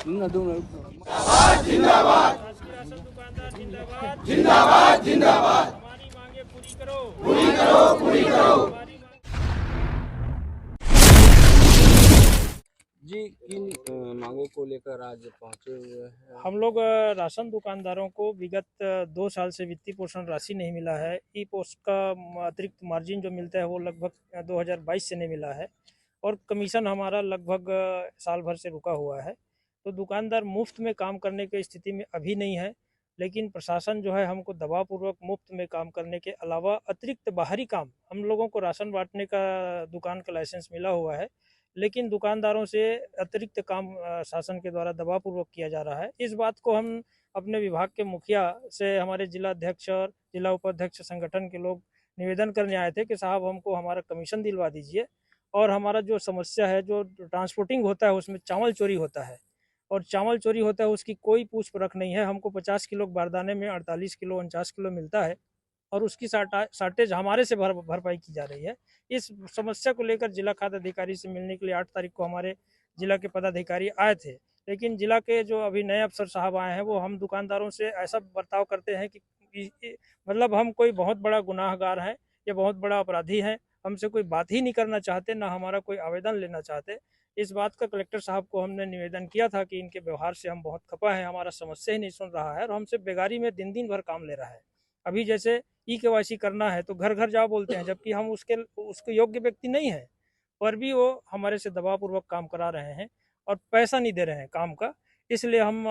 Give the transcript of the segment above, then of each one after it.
Ration दुकानदार जिंदाबाद जिंदाबाद जिंदाबाद। हमारी मांगे पूरी करो, पूरी करो, पूरी करो। जी, किन मांगों को लेकर आज पहुंचे हुए हैं? हम लोग राशन दुकानदारों को विगत 2 साल से वित्तीय पोषण राशि नहीं मिला है। ई पोस्ट का अतिरिक्त मार्जिन जो मिलता है वो लगभग 2022 से नहीं मिला है और कमीशन हमारा लगभग साल भर से रुका हुआ है। तो दुकानदार मुफ्त में काम करने की स्थिति में अभी नहीं है, लेकिन प्रशासन जो है हमको दबावपूर्वक मुफ्त में काम करने के अलावा अतिरिक्त बाहरी काम, हम लोगों को राशन बांटने का दुकान का लाइसेंस मिला हुआ है, लेकिन दुकानदारों से अतिरिक्त काम शासन के द्वारा दबावपूर्वक किया जा रहा है। इस बात को हम अपने विभाग के मुखिया से, हमारे जिला अध्यक्ष और जिला उपाध्यक्ष संगठन के लोग निवेदन करने आए थे कि साहब हमको हमारा कमीशन दिलवा दीजिए और हमारा जो समस्या है, जो ट्रांसपोर्टिंग होता है उसमें चावल चोरी होता है और चावल चोरी होता है उसकी कोई पूछ परख नहीं है। हमको 50 किलो बारदाने में 48 किलो 49 किलो मिलता है और उसकी शार्टेज हमारे से भरपाई की जा रही है। इस समस्या को लेकर जिला खाद्य अधिकारी से मिलने के लिए 8 तारीख को हमारे जिला के पदाधिकारी आए थे, लेकिन जिला के जो अभी नए अफसर साहब आए हैं वो हम दुकानदारों से ऐसा बर्ताव करते हैं कि मतलब हम कोई बहुत बड़ा गुनाहगार हैं या बहुत बड़ा अपराधी हैं, हमसे कोई बात ही नहीं करना चाहते, ना हमारा कोई आवेदन लेना चाहते। इस बात का कलेक्टर साहब को हमने निवेदन किया था कि इनके व्यवहार से हम बहुत खपा हैं, हमारा समस्या ही नहीं सुन रहा है और हमसे बेगारी में दिन दिन भर काम ले रहा है। अभी जैसे ई-केवाईसी करना है तो घर घर जाओ बोलते हैं, जबकि हम उसके योग्य व्यक्ति नहीं है, पर भी वो हमारे से दबावपूर्वक काम करा रहे हैं और पैसा नहीं दे रहे हैं काम का। इसलिए हम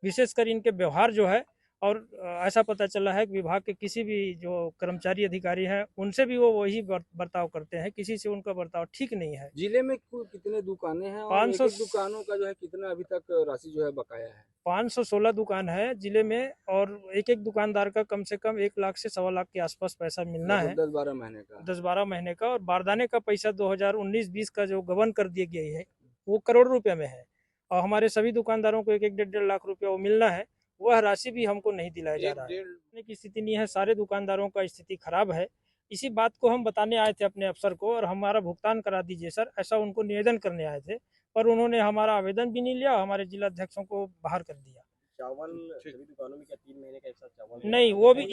विशेषकर इनके व्यवहार जो है, और ऐसा पता चला है कि विभाग के किसी भी जो कर्मचारी अधिकारी हैं उनसे भी वो वही बर्ताव करते हैं, किसी से उनका बर्ताव ठीक नहीं है। जिले में कुल कितने दुकानें हैं और 500 एक-एक दुकानों का जो है कितना अभी तक राशि जो है बकाया है? 516 दुकान है जिले में और एक एक दुकानदार का कम से कम 1 लाख से 1.25 लाख के आसपास पैसा मिलना है, 10-12 महीने का। 10-12 महीने का। और बारदाने का पैसा 2019-20 का जो गबन कर दिया गया है वो करोड़ रुपए में है और हमारे सभी दुकानदारों को 1-1 1.5 लाख रुपया वो मिलना है, वह राशि भी हमको नहीं दिलाया जा रहा है। की स्थिति नहीं है, सारे दुकानदारों का स्थिति खराब है। इसी बात को हम बताने आए थे अपने अफसर को और हमारा भुगतान करा दीजिए सर, ऐसा उनको निवेदन करने आए थे, पर उन्होंने हमारा आवेदन भी नहीं लिया, हमारे जिला अध्यक्षों को बाहर कर दिया। चावल सभी दुकानों में क्या 3 महीने का एक साथ चावल नहीं, वो भी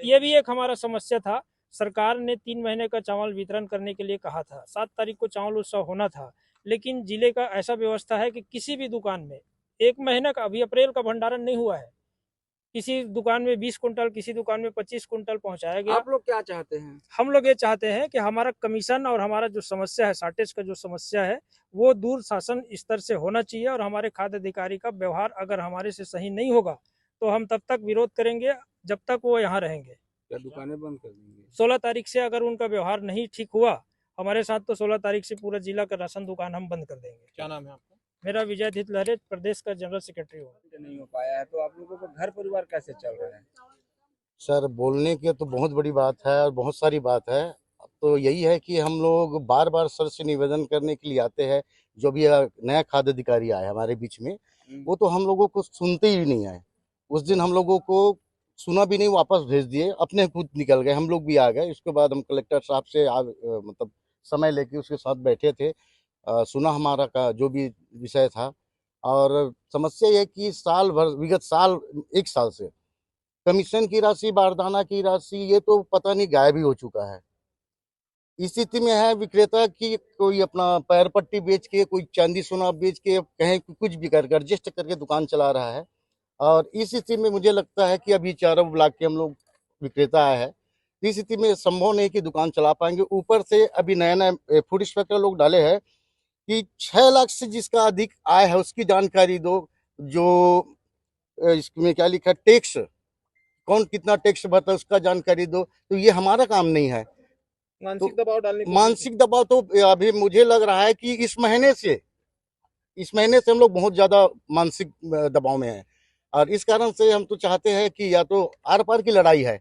ये भी एक हमारा समस्या था। सरकार ने 3 महीने का चावल वितरण करने के लिए कहा था, 7 तारीख को चावल उत्सव होना था, लेकिन जिले का ऐसा व्यवस्था है कि किसी भी दुकान में 1 महीने का, अभी अप्रैल का भंडारण नहीं हुआ है, किसी दुकान में 20 कुंटल, किसी दुकान में 25 कुंटल पहुंचाया गया। आप लोग क्या चाहते हैं? हम लोग ये चाहते हैं कि हमारा कमीशन और हमारा जो समस्या है, शार्टेज का जो समस्या है, वो दूर शासन स्तर से होना चाहिए और हमारे खाद्य अधिकारी का व्यवहार अगर हमारे से सही नहीं होगा तो हम तब तक विरोध करेंगे जब तक वो यहाँ रहेंगे। क्या दुकानें बंद कर देंगे? 16 तारीख से अगर उनका व्यवहार नहीं ठीक हुआ हमारे साथ तो 16 तारीख से पूरा जिला का राशन दुकान हम बंद कर देंगे। क्या नाम है आपका? मेरा विजय धित लहरे, प्रदेश का जनरल सेक्रेटरी हूँ। नहीं हो पाया है तो आप लोगों का घर परिवार कैसे चल रहा है? सर, बोलने की तो बहुत बड़ी बात है और बहुत सारी बात है। अब तो यही है कि हम लोग बार बार सर से निवेदन करने के लिए आते हैं। जो भी नया खाद्य अधिकारी आया हमारे बीच में, वो तो हम लोगों को सुनते ही नहीं आए। उस दिन हम लोगों को सुना भी नहीं, वापस भेज दिए, अपने खुद निकल गए, हम लोग भी आ गए। उसके बाद हम कलेक्टर साहब से मतलब समय लेके उसके साथ बैठे थे, सुना हमारा का जो भी विषय था। और समस्या ये कि साल भर, विगत साल 1 साल से कमीशन की राशि, बारदाना की राशि, ये तो पता नहीं गायब ही हो चुका है। इस स्थिति में है विक्रेता की कोई अपना पैर पट्टी बेच के, कोई चांदी सोना बेच के, कहीं कुछ भी कर एडजस्ट करके दुकान चला रहा है। और इस स्थिति में मुझे लगता है कि अभी चारों ब्लॉक के हम लोग विक्रेता आए हैं, इस स्थिति में संभव नहीं कि दुकान चला पाएंगे। ऊपर से अभी नया नया फूड इंस्पेक्टर लोग डाले हैं कि 6 लाख से जिसका अधिक आय है उसकी जानकारी दो। जो इसमें क्या लिखा है, टैक्स, कौन कितना टैक्स भरता है उसका जानकारी दो। तो ये हमारा काम नहीं है। मानसिक दबाव डालने की मानसिक दबाव तो अभी मुझे लग रहा है कि इस महीने से हम लोग बहुत ज्यादा मानसिक दबाव में हैं। और इस कारण से हम तो चाहते हैं कि या तो आर पार की लड़ाई है,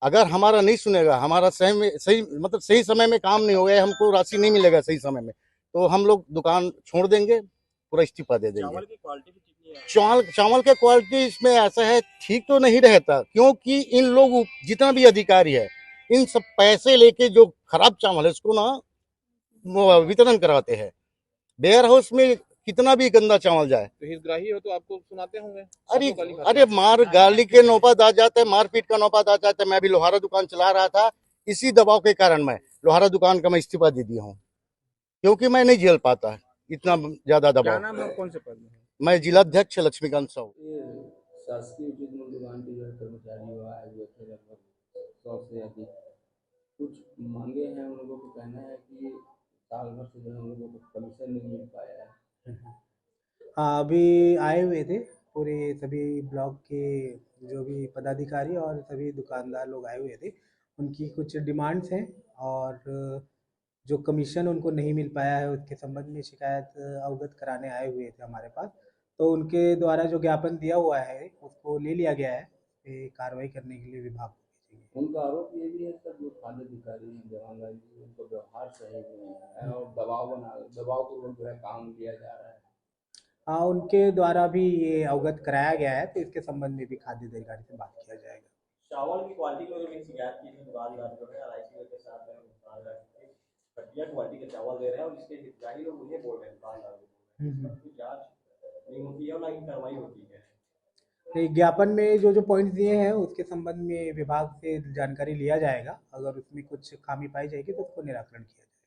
अगर हमारा नहीं सुनेगा, हमारा सही समय में काम नहीं होगा, हमको राशि नहीं मिलेगा सही समय में, तो हम लोग दुकान छोड़ देंगे, पूरा इस्तीफा दे देंगे। चावल की क्वालिटी भी कितनी है? चावल का क्वालिटी इसमें ऐसा है, ठीक तो नहीं रहता, क्योंकि इन लोग जितना भी अधिकारी है, इन सब पैसे लेके जो खराब चावल है उसको ना वितरण कराते हैं। वेयर हाउस में कितना भी गंदा चावल जाए। तो हितग्राही हो तो आपको सुनाते होंगे। अरे आपको गाली खाते अरे हैं। मार गाली के नौबत आ जाता है, मारपीट का नौबत आ जाता है। मैं अभी लोहारा दुकान चला रहा था, इसी दबाव के कारण मैं लोहारा दुकान का मैं इस्तीफा दे दिया हूँ, क्योंकि मैं नहीं झेल पाता इतना ज्यादा क्या दबाव। नाम है और कौन से पद में है? मैं जिलाध्यक्ष लक्ष्मीकांत साहू। ये शासकीय उचित मूल्य दुकान के जो है कर्मचारी आए हुए थे लगभग 100 से अधिक। कुछ मांगे हैं, उन लोगों को कहना है कि साल भर से जो है उन लोगों को कमीशन नहीं मिल पाया है। हाँ, अभी आए हुए थे पूरे सभी ब्लॉक के जो भी पदाधिकारी और सभी दुकानदार लोग आए हुए थे। उनकी कुछ डिमांड्स हैं और जो कमीशन उनको नहीं मिल पाया है उसके संबंध में शिकायत अवगत कराने आए हुए थे हमारे पास। तो उनके द्वारा जो ज्ञापन दिया हुआ है उसको ले लिया गया है, ये कार्रवाई करने के लिए विभाग को भेजेंगे। उनका आरोप ये भी है सर, जो खाद्य अधिकारी हैं जवाहरलाल जी, उनका व्यवहार सही नहीं है और दबावपूर्वक जो है काम लिया जा रहा है। हाँ, उनके द्वारा भी ये अवगत कराया गया है, तो इसके संबंध में भी खाद्य अधिकारी से बात किया जाएगा। चावल की क्वालिटी को भी शिकायत की थी, दुकानदार जो है एलआईसी के साथ घटिया क्वालिटी का चावल दे रहे हैं और इसके हितग्राही लोग उन्हें बोल रहे हैं, दुकानदार को जांच नहीं होती है और ना ही कार्रवाई होती है। ये ज्ञापन में जो जो पॉइंट्स दिए हैं उसके संबंध में विभाग से जानकारी लिया जाएगा, अगर उसमें कुछ खामी पाई जाएगी तो उसको निराकरण किया जाएगा।